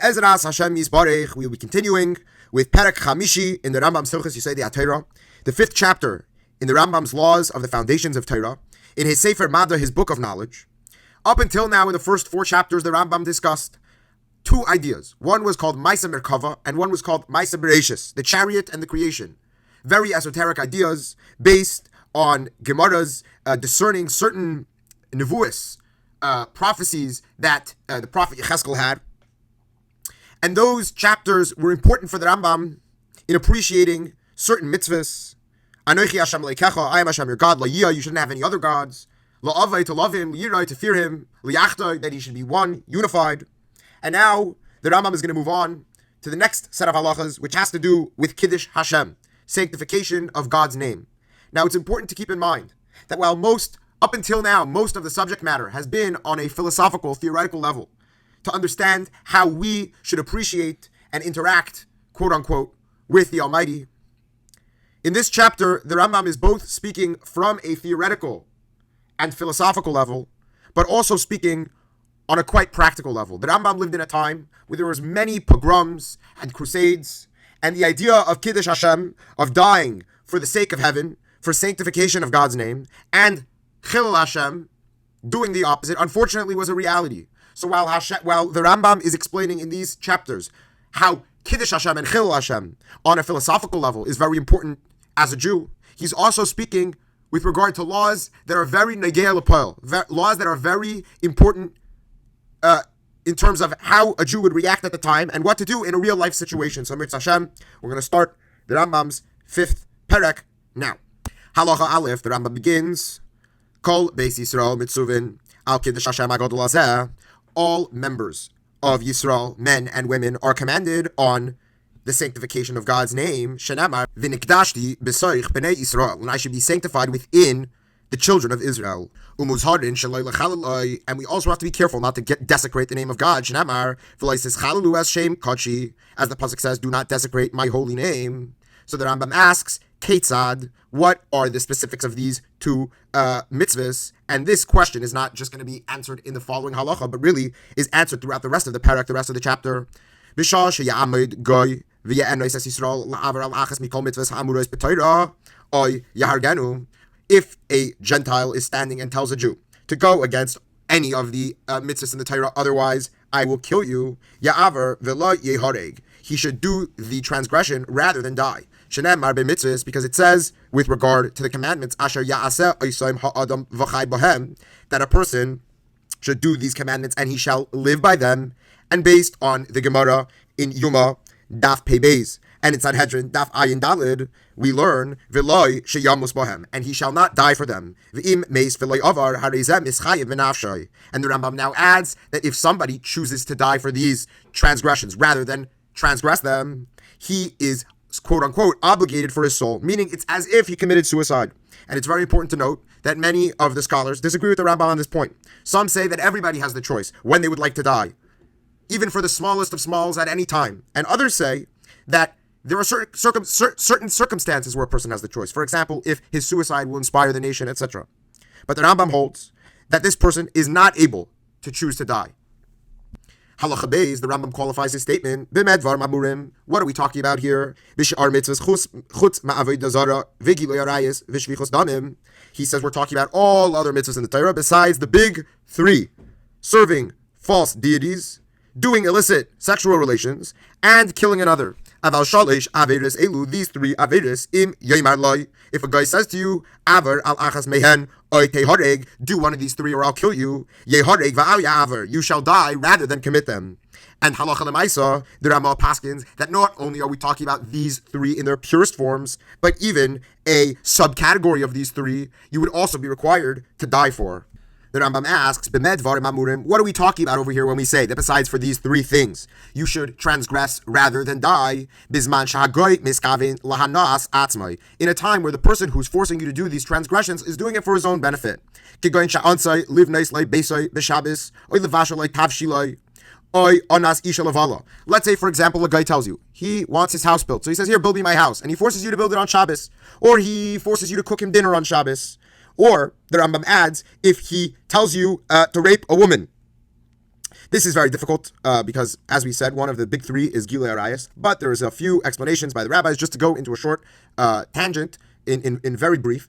Ha'ezras Hashem Yisbarech. We will be continuing with Perek Chamishi in the Rambam's Hilchos Yesodei Hatorah, the 5th chapter in the Rambam's Laws of the Foundations of Torah, in his Sefer Mada, his Book of Knowledge. Up until now, in the first 4 chapters, the Rambam discussed 2 ideas. One was called Maisa Merkava, and one was called Maisa Bereshis, the chariot and the creation. Very esoteric ideas based on Gemara's discerning certain nevuos, prophecies that the prophet Yecheskel had. And those chapters were important for the Rambam in appreciating certain mitzvahs. Anochi Hashem leikecha, I am Hashem your God. La'yah, you shouldn't have any other gods. La'avai, to love him. L'irai, to fear him. Li'achdai, that he should be one, unified. And now the Rambam is going to move on to the next set of halachas, which has to do with Kiddush Hashem, sanctification of God's name. Now it's important to keep in mind that while up until now, most of the subject matter has been on a philosophical, theoretical level, to understand how we should appreciate and interact, quote unquote, with the Almighty. In this chapter, the Rambam is both speaking from a theoretical and philosophical level, but also speaking on a quite practical level. The Rambam lived in a time where there was many pogroms and crusades, and the idea of Kiddush Hashem, of dying for the sake of heaven, for sanctification of God's name, and Chilul Hashem, doing the opposite, unfortunately was a reality. So while the Rambam is explaining in these chapters how Kiddush Hashem and Chilul Hashem on a philosophical level is very important as a Jew, he's also speaking with regard to laws that are very negei l'poel, laws that are very important in terms of how a Jew would react at the time and what to do in a real life situation. So Mitzvah Hashem, we're going to start the Rambam's 5th perek now. Halacha Aleph, the Rambam begins, Kol Beis Yisrael Mitzuvin Al Kiddush Hashem HaGadol Hazeh. All members of Yisrael, men and women, are commanded on the sanctification of God's name. Shenamar v'nikdashti b'soich b'nei Yisrael, and I should be sanctified within the children of Israel. Umuzharin shaloi l'chalaloi, and we also have to be careful not to desecrate the name of God. Shenamar v'loisis chalalu as shem kachi, as the pasuk says, do not desecrate my holy name. So the Rambam asks, Ketzad, what are the specifics of these 2 mitzvahs? And this question is not just going to be answered in the following halacha, but really is answered throughout the rest of the parak, the rest of the chapter. If a Gentile is standing and tells a Jew to go against any of the mitzvahs in the Torah, otherwise I will kill you, he should do the transgression rather than die. Because it says, with regard to the commandments, that a person should do these commandments and he shall live by them. And based on the Gemara in Yuma, Daf Pei Beis, and in Sanhedrin, Daf Ayin Dalid, we learn, V'loi sheyamus bohem, and he shall not die for them. V'im meis v'loi avar harizem ischayiv v'nafshay. And the Rambam now adds that if somebody chooses to die for these transgressions rather than transgress them, he is, quote unquote, obligated for his soul, meaning it's as if he committed suicide. And it's very important to note that many of the scholars disagree with the Rambam on this point. Some say that everybody has the choice when they would like to die, even for the smallest of smalls at any time. And others say that there are certain circumstances where a person has the choice. For example, if his suicide will inspire the nation, etc. But the Rambam holds that this person is not able to choose to die. Halacha Beis, the Rambam qualifies his statement. B'med var mamurim. What are we talking about here? B'shar mitzvahs chutz ma'avodah zara v'gilui arayis v'shvichos damim. He says we're talking about all other mitzvahs in the Torah besides the big 3: serving false deities, doing illicit sexual relations, and killing another. Aval shalish averis elu. These 3 averis im yoymar loy. If a guy says to you, aver al achas mehen oy tehareg, do one of these 3 or I'll kill you. Yehareg va'al ya'aver. You shall die rather than commit them. And halacha lemaisa, the Rambam paskins that not only are we talking about these 3 in their purest forms, but even a subcategory of these 3 you would also be required to die for. The Rambam asks, B'med var mamurim, what are we talking about over here when we say that besides for these 3 things, you should transgress rather than die? Bizman shahagoy miskavin lahanas atzmai. In a time where the person who's forcing you to do these transgressions is doing it for his own benefit. Kigoin sha'ansai live nice like besai b'shabis oy levasha like tavshilai oy onas isha lavala. Let's say, for example, a guy tells you he wants his house built, so he says, "Here, build me my house," and he forces you to build it on Shabbos, or he forces you to cook him dinner on Shabbos. Or, the Rambam adds, if he tells you to rape a woman, This is very difficult because, as we said, one of the big three is Gilei Arayos, but there is a few explanations by the rabbis. Just to go into a short tangent, in very brief,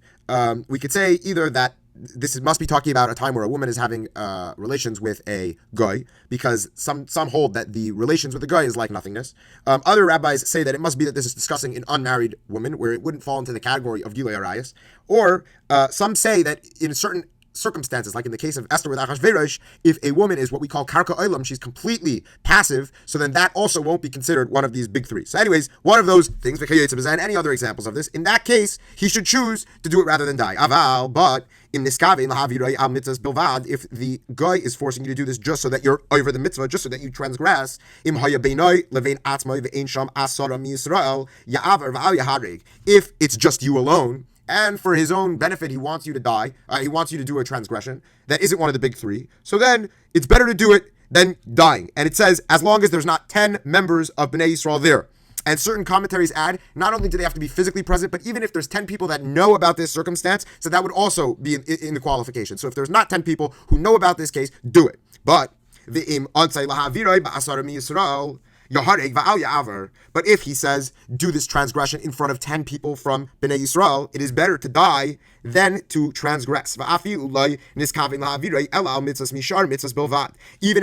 we could say either that this must be talking about a time where a woman is having relations with a goy, because some hold that the relations with the goy is like nothingness. Other rabbis say that it must be that this is discussing an unmarried woman, where it wouldn't fall into the category of Gilei Arayos. Or some say that in certain circumstances, like in the case of Esther with Achashverosh, if a woman is what we call karka olam, she's completely passive, so then that also won't be considered one of these big three. So anyways, one of those things, and any other examples of this, in that case, he should choose to do it rather than die. Aval, but in niskave lahaviroi al mitzvahs bilvad, if the guy is forcing you to do this just so that you're over the mitzvah, just so that you transgress, im haya beinoi levein atzmai ve'ein sham asara mi Yisrael ya'aver v'al yaharig, if it's just you alone, and for his own benefit, he wants you to die, he wants you to do a transgression that isn't one of the big three, so then it's better to do it than dying. And it says, as long as there's not 10 members of Bnei Yisrael there. And certain commentaries add, not only do they have to be physically present, but even if there's 10 people that know about this circumstance, so that would also be in the qualification. So if there's not 10 people who know about this case, do it. But v'im ansei lahaviroi ba'asara mi Yisrael, but if he says, do this transgression in front of 10 people from Bnei Yisrael, it is better to die than to transgress. Even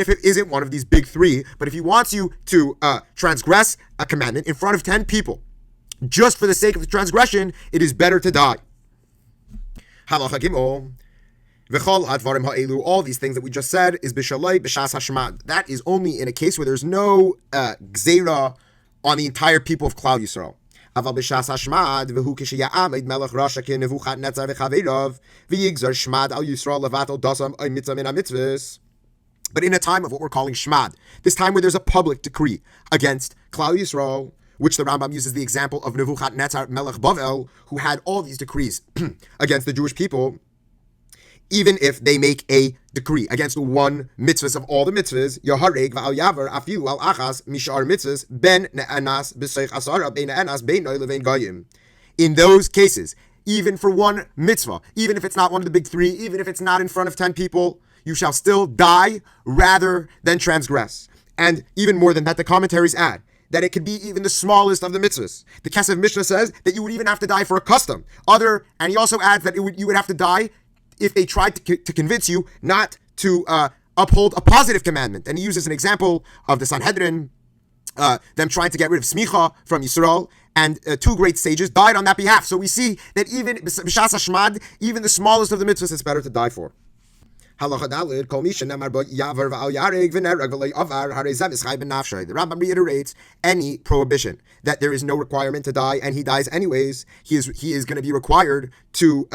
if it isn't one of these big three, but if he wants you to transgress a commandment in front of 10 people, just for the sake of the transgression, it is better to die. Halacha Gimel. All these things that we just said is bishalai b'shas hashmad. That is only in a case where there's no gzeira on the entire people of Klal Yisrael. Aval b'shas hashmad v'hu kishiya'amid melech rasha ki Nebuchadnezzar v'chaveirav v'yigzar shmad al Yisrael levatel dasam ay mitzvah min ha-mitzvahs. But in a time of what we're calling shmad, this time where there's a public decree against Klal Yisrael, which the Rambam uses the example of Nebuchadnezzar melech Bavel, who had all these decrees against the Jewish people. Even if they make a decree against one mitzvah of all the mitzvahs, Yahareg v'al yaver afilu al achas mishar mitzvahs ben ne'anas b'seich asara ben ne'anas beinoy levein goyim. In those cases, even for one mitzvah, even if it's not one of the big three, even if it's not in front of 10 people, you shall still die rather than transgress. And even more than that, the commentaries add that it could be even the smallest of the mitzvahs. The Kesef Mishneh says that you would even have to die for a custom. And he also adds that you would have to die if they tried to convince you not to uphold a positive commandment. And he uses an example of the Sanhedrin, them trying to get rid of smicha from Yisrael, and two great sages died on that behalf. So we see that even b'shas hashmad, even the smallest of the mitzvahs, it's better to die for. The Rambam reiterates any prohibition that there is no requirement to die and he dies anyways. He is going to be required to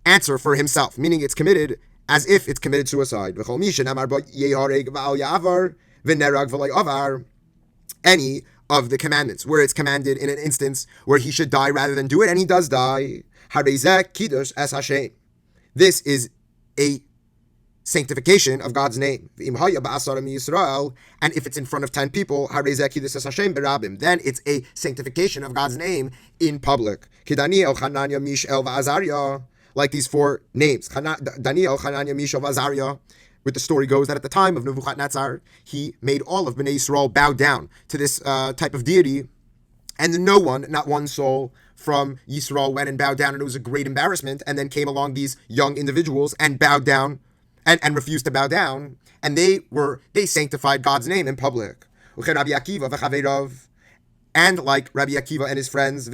answer for himself, meaning it's committed as if it's committed suicide. Any of the commandments where it's commanded in an instance where he should die rather than do it, and he does die. This is a sanctification of God's name. And if it's in front of 10 people, then it's a sanctification of God's name in public. Like these four names. Daniel, Hananiah, Mishael, Azariah. With the story goes that at the time of Nebuchadnezzar, he made all of Bnei Yisrael bow down to this type of deity, and no one, not one soul from Yisrael went and bowed down, and it was a great embarrassment. And then came along these young individuals and bowed down and refused to bow down, and they sanctified God's name in public. And like Rabbi Akiva and his friends,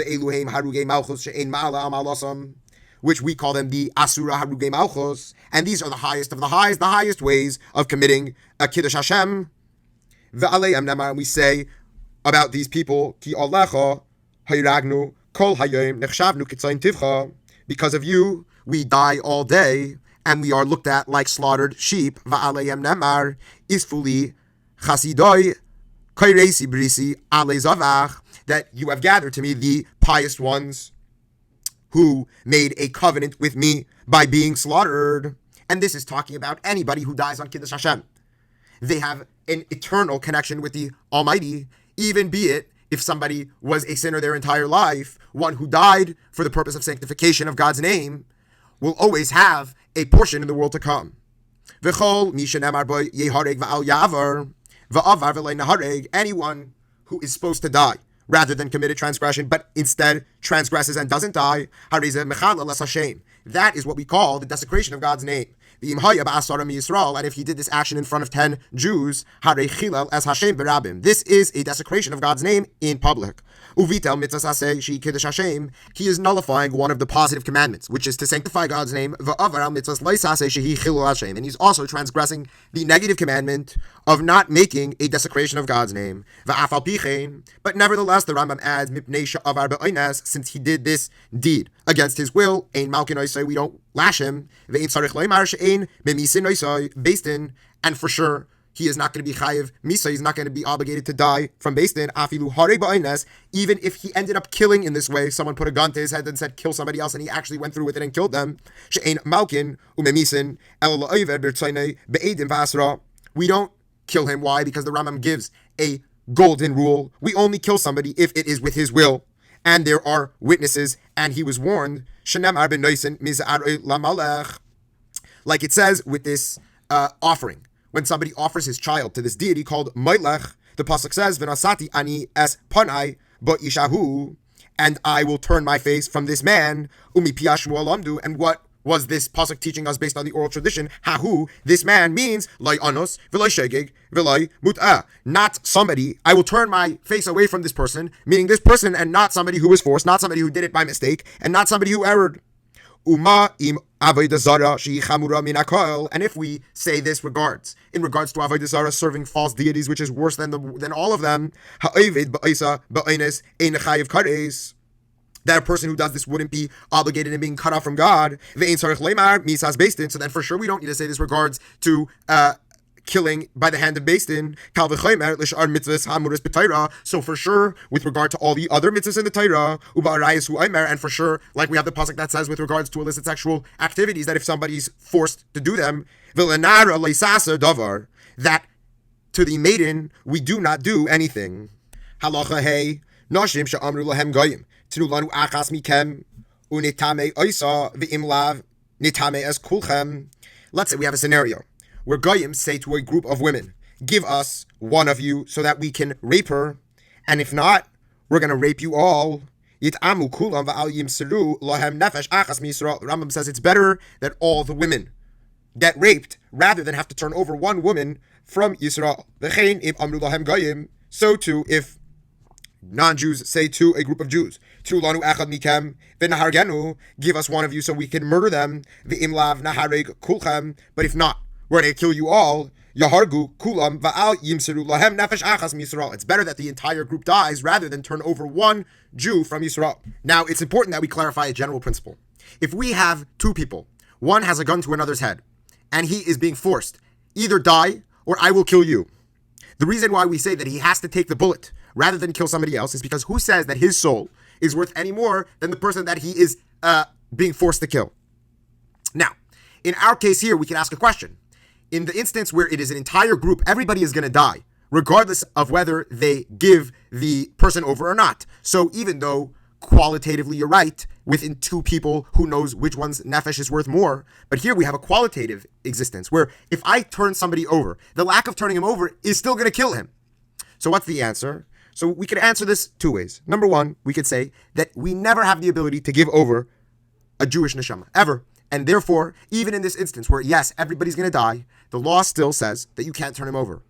which we call them the Asura Harugei Malchus, and these are the highest of the highest ways of committing a Kiddush Hashem. And we say about these people, Ki Alecha Hayragnu Kol Hayom Nechshavnu Kitzayin Tivcha, because of you we die all day, and we are looked at like slaughtered sheep. Va'alayim nemar isfuli chasidoi kairesi brisi ale zavach, that you have gathered to me the pious ones who made a covenant with me by being slaughtered. And this is talking about anybody who dies on Kiddush Hashem. They have an eternal connection with the Almighty, even be it if somebody was a sinner their entire life. One who died for the purpose of sanctification of God's name will always have a portion in the world to come. V'chol mi shenemar bo yehareg v'al yavar v'avar v'lei nahareg. Anyone who is supposed to die rather than committed transgression, but instead transgresses and doesn't die, harize mechal alas Hashem. That is what we call the desecration of God's name. And if he did this action in front of 10 Jews, this is a desecration of God's name in public. He is nullifying one of the positive commandments, which is to sanctify God's name. And he's also transgressing the negative commandment of not making a desecration of God's name. But nevertheless, the Rambam adds, since he did this deed against his will, we don't lash him. Based in, and for sure, he is not going to be chayiv misa. He's not going to be obligated to die from based in. Even if he ended up killing in this way, someone put a gun to his head and said kill somebody else, and he actually went through with it and killed them. We don't kill him. Why? Because the Rambam gives a golden rule. We only kill somebody if it is with his will and there are witnesses, and he was warned. Like it says with this offering. When somebody offers his child to this deity called Moilech, the pasuk says, "V'nasati ani es panai bo ishahu," and I will turn my face from this man. Umi piyashu alamdu. And what was this pasuk teaching us based on the oral tradition? Hahu, this man means lai anos v'lai shegeg v'lai mut'ah. Not somebody. I will turn my face away from this person, meaning this person, and not somebody who was forced, not somebody who did it by mistake, and not somebody who erred. Uma im avodah zara she chamura min hakol. And if we say this in regards to avodah zara, serving false deities, which is worse than all of them, ha'ovid ba'isa ba'ines ein chayiv kares, that a person who does this wouldn't be obligated in being cut off from God. Ve'ein tzarich leimar misas beistin. So then for sure we don't need to say this regards to killing by the hand of Beistin. So for sure, with regard to all the other mitzvahs in the Torah, and for sure, like we have the pasuk that says with regards to illicit sexual activities, that if somebody's forced to do them, that to the maiden we do not do anything. Halacha hey, nashim she'amru lahem goyim tnu lanu achas mikem unitame oisa v'imlav nitame es kulchem. Let's say we have a scenario where goyim say to a group of women, give us one of you so that we can rape her, and if not, we're going to rape you all. Rambam says it's better that all the women get raped rather than have to turn over one woman from Yisrael. So too, if non-Jews say to a group of Jews, give us one of you so we can murder them, but if not, we're going to kill you all. Yahargu kulam va'al yimseru lahem nefesh achas misrael. It's better that the entire group dies rather than turn over one Jew from Yisrael. Now, it's important that we clarify a general principle. If we have two people, one has a gun to another's head, and he is being forced, either die or I will kill you. The reason why we say that he has to take the bullet rather than kill somebody else is because who says that his soul is worth any more than the person that he is being forced to kill? Now, in our case here, we can ask a question. In the instance where it is an entire group, everybody is going to die, regardless of whether they give the person over or not. So even though qualitatively you're right, within two people, who knows which one's nefesh is worth more, but here we have a qualitative existence where if I turn somebody over, the lack of turning him over is still going to kill him. So what's the answer? So we could answer this two ways. Number one, we could say that we never have the ability to give over a Jewish neshama, ever. And therefore, even in this instance where, yes, everybody's going to die, the law still says that you can't turn him over.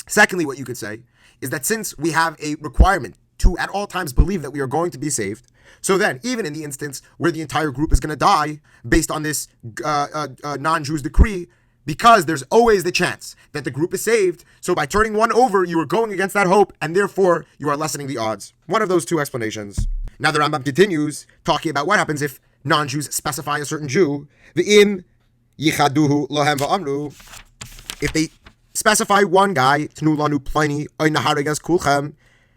Secondly, what you could say is that since we have a requirement to at all times believe that we are going to be saved, so then even in the instance where the entire group is going to die based on this non-Jews decree, because there's always the chance that the group is saved, so by turning one over, you are going against that hope, and therefore you are lessening the odds. One of those two explanations. Now the Rambam continues talking about what happens if non-Jews specify a certain Jew. V'im yichaduhu lohem va'amru. If they specify one guy, tnu lanu pliny oy naharegas kulchem,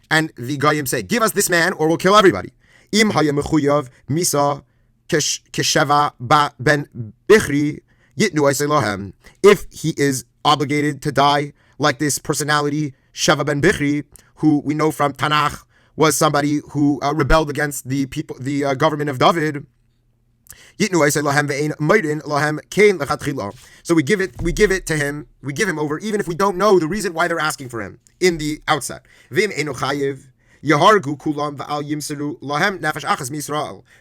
and the goyim say, give us this man or we'll kill everybody. Im haya mechuyav misa kesheva ba ben bichri yitnu oisei lohem. If he is obligated to die like this personality, Sheva ben Bichri, who we know from Tanakh was somebody who rebelled against the government of David, So we give it to him, we give him over, even if we don't know the reason why they're asking for him in the outset.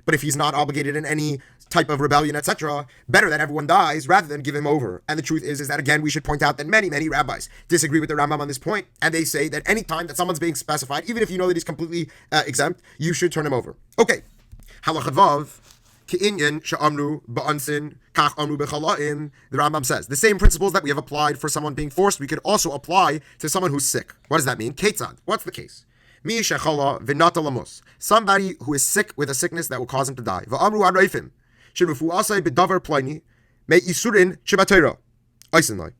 But if he's not obligated in any type of rebellion, etc., better that everyone dies rather than give him over. And the truth is that, again, we should point out that many rabbis disagree with the Rambam on this point, and they say that any time that someone's being specified, even if you know that he's completely exempt, you should turn him over. Okay. Halachah Vav. The Rambam says the same principles that we have applied for someone being forced, we could also apply to someone who's sick. What does that mean? Ketzad. What's the case? Somebody who is sick with a sickness that will cause him to die.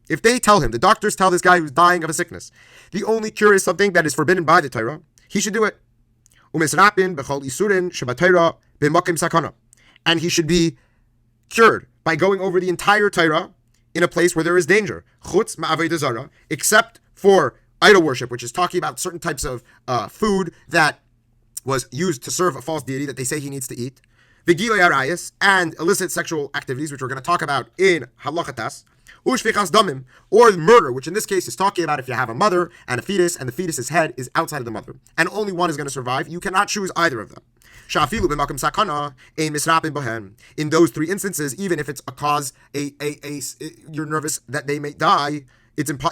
If they tell him, the doctors tell this guy who's dying of a sickness, the only cure is something that is forbidden by the Torah, he should do it. And he should be cured by going over the entire Torah in a place where there is danger. Chutz ma'avodah zara, except for idol worship, which is talking about certain types of food that was used to serve a false deity that they say he needs to eat. V'gilui arayos, and illicit sexual activities, which we're going to talk about in halachatas. Ushfichas damim, or murder, which in this case is talking about if you have a mother and a fetus, and the fetus's head is outside of the mother, and only one is going to survive. You cannot choose either of them. In those three instances, even if it's a cause, you're nervous that they may die,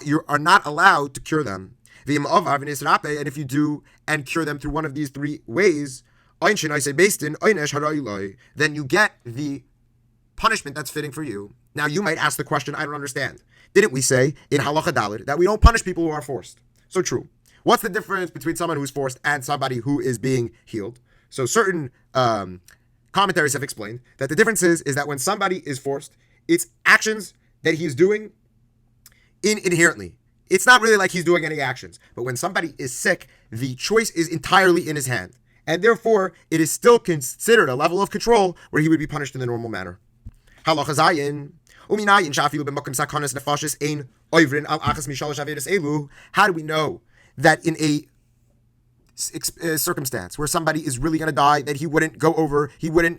you are not allowed to cure them. And if you do and cure them through one of these three ways, then you get the punishment that's fitting for you. Now you might ask the question, I don't understand. Didn't we say in Halacha Daled that we don't punish people who are forced? So true. What's the difference between someone who's forced and somebody who is being healed? So certain commentaries have explained that the difference is that when somebody is forced, it's actions that he's doing inherently. It's not really like he's doing any actions. But when somebody is sick, the choice is entirely in his hand. And therefore, it is still considered a level of control where he would be punished in the normal manner. Halacha Zayin. How do we know that in a circumstance where somebody is really going to die, that he wouldn't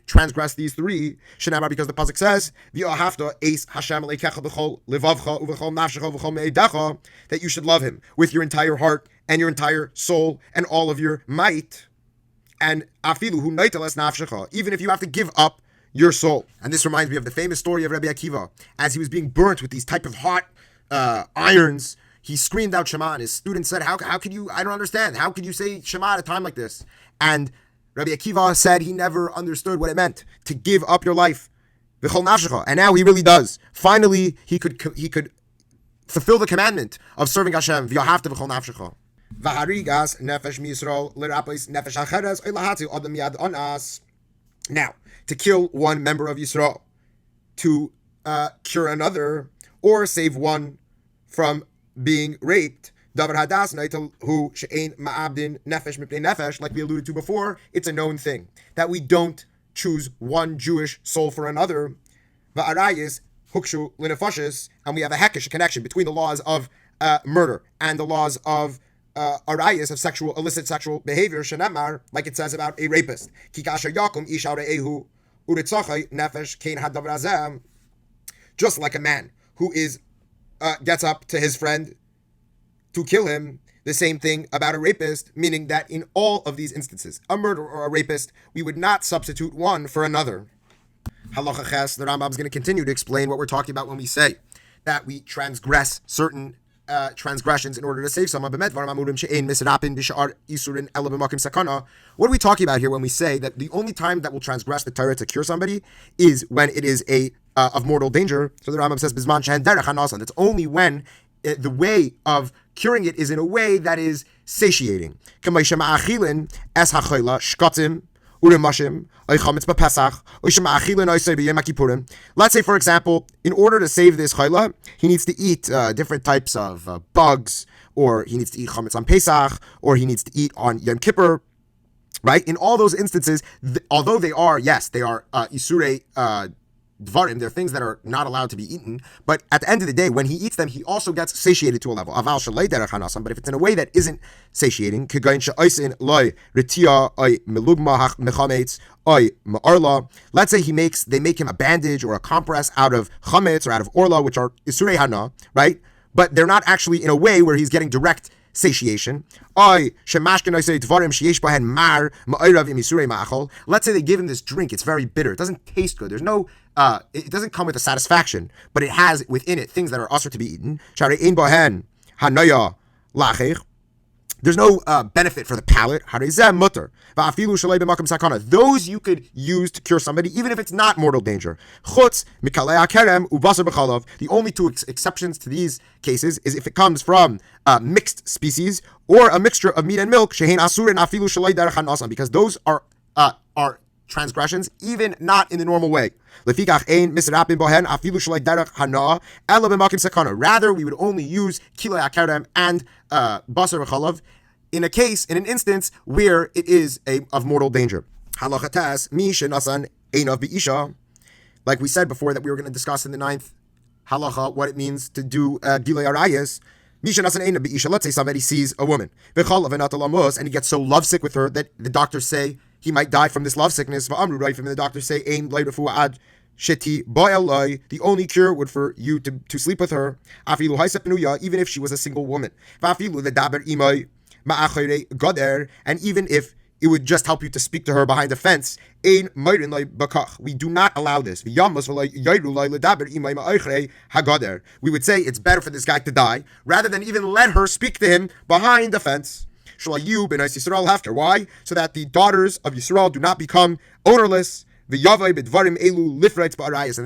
transgress these three? Because the pasuk says, that you should love him with your entire heart and your entire soul and all of your might, and even if you have to give up your soul. And this reminds me of the famous story of Rabbi Akiva. As he was being burnt with these type of hot irons, he screamed out Shema, and his students said, how could you, I don't understand, how could you say Shema at a time like this? And Rabbi Akiva said he never understood what it meant to give up your life. And now he really does. Finally, he could fulfill the commandment of serving Hashem. Now, to kill one member of Yisrael, to cure another, or save one from being raped, like we alluded to before, it's a known thing that we don't choose one Jewish soul for another. And we have a hekesh, connection between the laws of murder and the laws of arayas, of illicit sexual behavior, shenamar, like it says about a rapist. Just like a man who gets up to his friend to kill him, the same thing about a rapist, meaning that in all of these instances, a murderer or a rapist, we would not substitute one for another. Halacha Ches, the Rambam is going to continue to explain what we're talking about when we say that we transgress certain transgressions in order to save someone. What are we talking about here when we say that the only time that we'll transgress the Torah to cure somebody is when it is of mortal danger? So the Rambam says, that's only when the way of curing it is in a way that is satiating. Let's say, for example, in order to save this chayla, he needs to eat different types of bugs, or he needs to eat chametz on Pesach, or he needs to eat on Yom Kippur, right? In all those instances, although they are isurei dvarim, they're things that are not allowed to be eaten, but at the end of the day, when he eats them, he also gets satiated to a level. Aval shalei derech hanasam, but if it's in a way that isn't satiating, kegain she'oisin loy ritia oy melugma mechametz oy ma'arla. Let's say they make him a bandage or a compress out of chametz or out of orla, which are isurei hana, right? But they're not actually in a way where he's getting direct satiation. Let's say they give him this drink, it's very bitter, it doesn't taste good, there's no it doesn't come with a satisfaction, but it has within it things that are also to be eaten. There's no benefit for the palate. Those you could use to cure somebody, even if it's not mortal danger. The only two exceptions to these cases is if it comes from mixed species or a mixture of meat and milk, because those are transgressions, even not in the normal way. Rather, we would only use kilei hakerem and basar v'chalav in an instance where it is of mortal danger. Like we said before, that we were going to discuss in the 9th halacha what it means to do gilei arayos. Let's say somebody sees a woman and he gets so lovesick with her that the doctors say he might die from this love sickness. The doctors say the only cure would for you to sleep with her, even if she was a single woman. And even if it would just help you to speak to her behind the fence, we do not allow this. We would say it's better for this guy to die rather than even let her speak to him behind the fence. Why? So that the daughters of Yisrael do not become ownerless, and they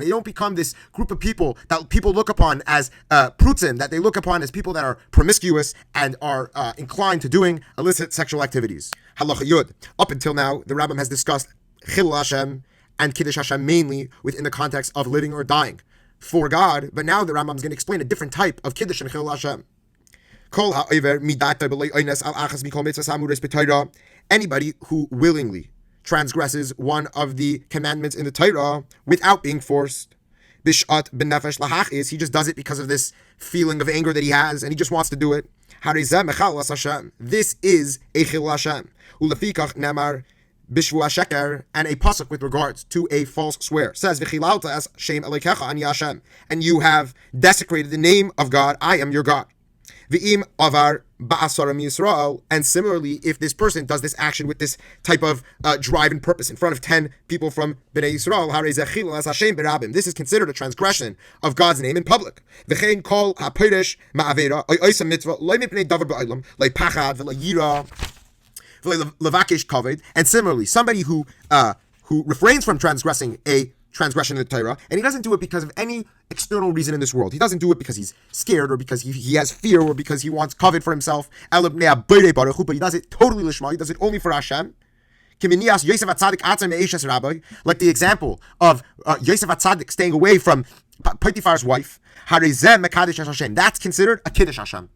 don't become this group of people that people look upon as prutzim, that they look upon as people that are promiscuous and are inclined to doing illicit sexual activities. Halacha Yud. Up until now, the Rambam has discussed Chilul Hashem and Kiddush Hashem mainly within the context of living or dying for God, but now the Rambam is going to explain a different type of Kiddush and Chilul Hashem. Anybody who willingly transgresses one of the commandments in the Torah without being forced, he just does it because of this feeling of anger that he has and he just wants to do it. This is a Chilul Hashem. And a pasuk with regards to a false swear says, and you have desecrated the name of God, I am your God. V'im avar ba'asaram Yisrael, and similarly, if this person does this action with this type of drive and purpose in front of 10 people from Bnei Yisrael, this is considered a transgression of God's name in public. V'chein kol ha'peresh ma'avera oisa mitzvah loy mipnei davar ba'olam loy pachad v'loy yira v'loy levakish kavod. And similarly, somebody who refrains from transgressing a transgression of the Torah, and he doesn't do it because of any external reason in this world. He doesn't do it because he's scared or because he has fear or because he wants covet for himself, but he does it totally lishma. He does it only for Hashem. Like the example of Yosef HaTzadik staying away from Potiphar's wife. That's considered a Kiddush Hashem.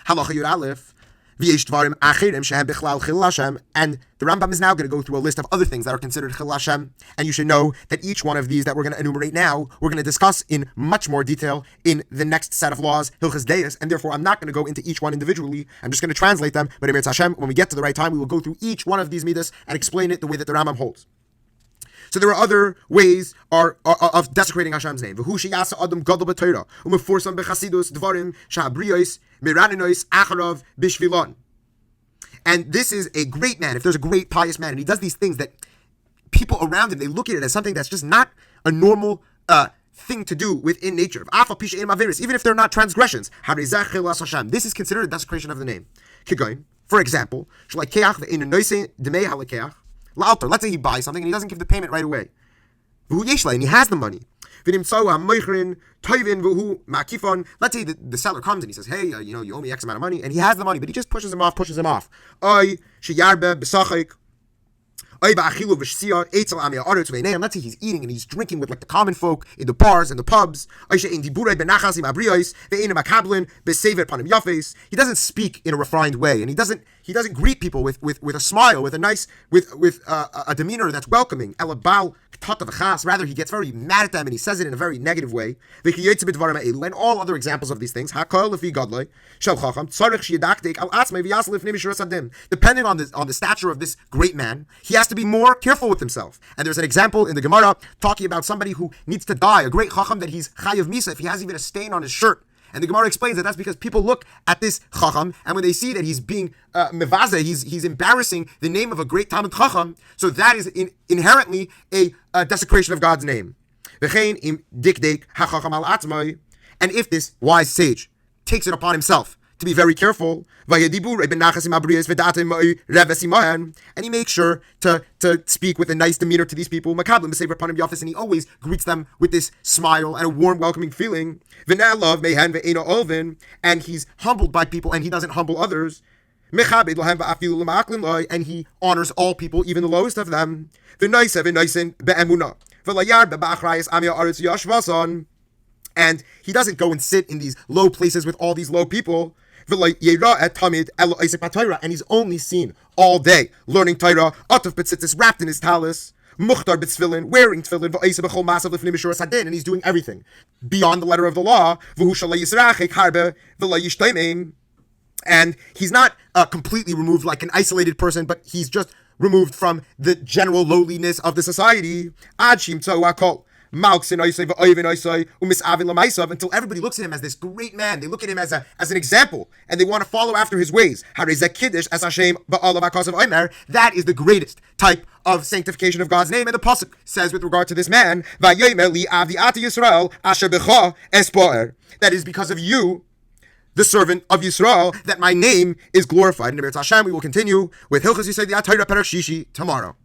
Halacha Yud Aleph. And the Rambam is now going to go through a list of other things that are considered Chilul Hashem, and you should know that each one of these that we're going to enumerate now, we're going to discuss in much more detail in the next set of laws, Hilchos Deis, and therefore I'm not going to go into each one individually. I'm just going to translate them, but Eretz Hashem, when we get to the right time, we will go through each one of these midas and explain it the way that the Rambam holds. So there are other ways of desecrating Hashem's name. And this is a great man, if there's a great pious man, and he does these things that people around him, they look at it as something that's just not a normal thing to do within nature. Even if they're not transgressions. This is considered a desecration of the name. For example, let's say he buys something and he doesn't give the payment right away. And he has the money. Let's say the seller comes and he says, hey, you owe me X amount of money, and he has the money, but he just pushes him off. Let's say he's eating and he's drinking with like the common folk in the bars and the pubs. He doesn't speak in a refined way, and he doesn't greet people with a smile, with a nice with a demeanor that's welcoming. Rather, he gets very mad at them and he says it in a very negative way. And all other examples of these things. Depending on the stature of this great man, he has to be more careful with himself. And there's an example in the Gemara talking about somebody who needs to die, a great chacham that he's chayav misa if he has even a stain on his shirt. And the Gemara explains that that's because people look at this chacham, and when they see that he's being mevaze, he's embarrassing the name of a great Talmid chacham, so that is inherently a desecration of God's name. And if this wise sage takes it upon himself to be very careful, and he makes sure to speak with a nice demeanor to these people, and he always greets them with this smile and a warm, welcoming feeling, and he's humbled by people and he doesn't humble others, and he honors all people, even the lowest of them, and he doesn't go and sit in these low places with all these low people, and he's only seen all day learning Torah, wrapped in his talis, wearing tefillin, and he's doing everything beyond the letter of the law, and he's not completely removed like an isolated person, but he's just removed from the general lowliness of the society, until everybody looks at him as this great man. They look at him as an example, and they want to follow after his ways. That is the greatest type of sanctification of God's name. And the pasuk says with regard to this man, that is because of you, the servant of Yisrael, that my name is glorified. And we will continue with Hilchos Yesodei Torah Perek Shishi tomorrow.